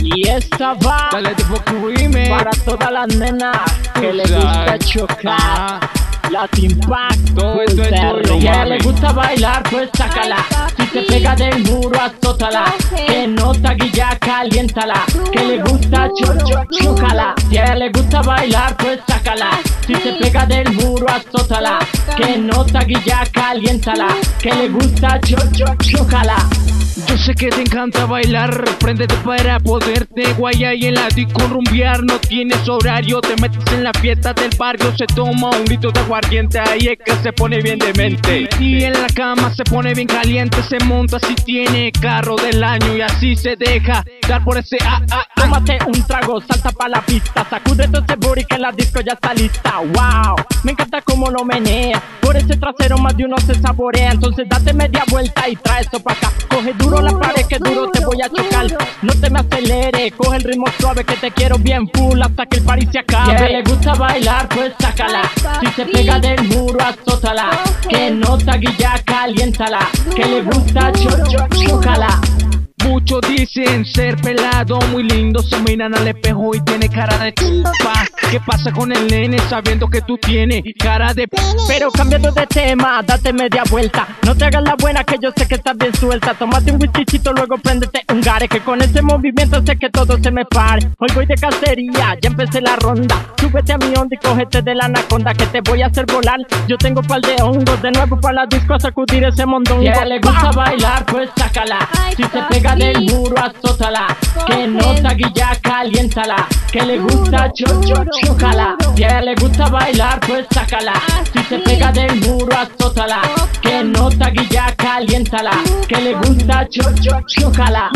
Y esta va Dale de Remix para todas las nenas que le gusta chocar. Latin Pack, todo esto es tuyo, y a ella mami. le gusta bailar, pues sácala. Si se pega del muro, azótala. Que no te guilla, caliéntala. Que le gusta chócala. Si a ella le gusta bailar, pues sácala. Si se pega del muro, azótala. Que no te guilla, caliéntala. Que le gusta chócala. Yo sé que te encanta bailar, préndete para poderte guayar y en la disco rumbear. No tienes horario, te metes en la fiesta del barrio, se toma un litro de aguardiente, ahí es que se pone bien demente. Y en la cama se pone bien caliente, se monta si tiene carro del año y así se deja dar por ese Tómate un trago, salta pa' la pista, sacude todo ese booty que la disco ya está lista. Wow, me encanta cómo lo menea, por ese trasero más de uno se saborea. Entonces date media vuelta y trae eso pa' acá. Coge duro la pared que duro te voy a chocar. No te me acelere, coge el ritmo suave que te quiero bien full hasta que el party se acabe. Si a ella le gusta bailar, pues sácala. Si se pega del muro, azótala. Que no te guilla, caliéntala. Que le gusta chócala. Muchos dicen ser pelado, muy lindo, se miran al espejo y tiene cara de chupa. ¿Qué pasa con el nene sabiendo que tú tienes cara de Pero cambiando de tema, date media vuelta. No te hagas la buena que yo sé que estás bien suelta. Tómate un whiskycito, luego préndete un gare. Que con ese movimiento sé que todo se me pare. Hoy voy de cacería, ya empecé la ronda. Súbete a mi onda y cógete de la anaconda que te voy a hacer volar. Yo tengo pal de hongos, de nuevo para la disco a sacudir ese mondongo. Si a ella le gusta bailar, pues sácala. Si se pega del muro, azótala. Que no te guilla, caliéntala. Que le gusta chócala. Si a ella le gusta bailar, pues sácala. Si se pega del muro, azótala. Que no te guilla, caliéntala. Que le gusta chócala.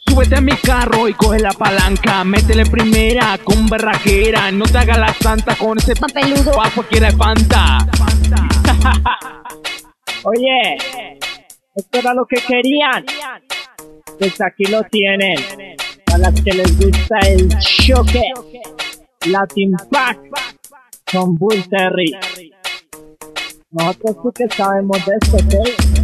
Súbete a mi carro y coge la palanca, métele primera con berraquera, no te hagas la santa con ese papeludo, pa' cualquiera espanta. Oye, esto era lo que querían. Pues aquí lo tienen. A las que les gusta el choque. Latin Pack con Bull Terry. Nosotros sí que sabemos de esto, ¿ok?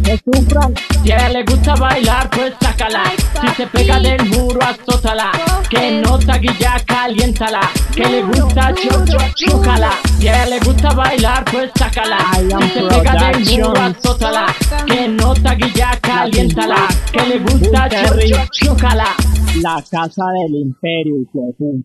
No sufran. Si a ella le gusta bailar, pues sácala. Si se pega del muro, azótala. Que no te guilla, caliéntala. Que le gusta chócala. Si a ella le gusta bailar, pues sácala. Si se pega del muro, azótala. Que no te guilla, caliéntala. Que le gusta chócala. La casa del imperio, hijo de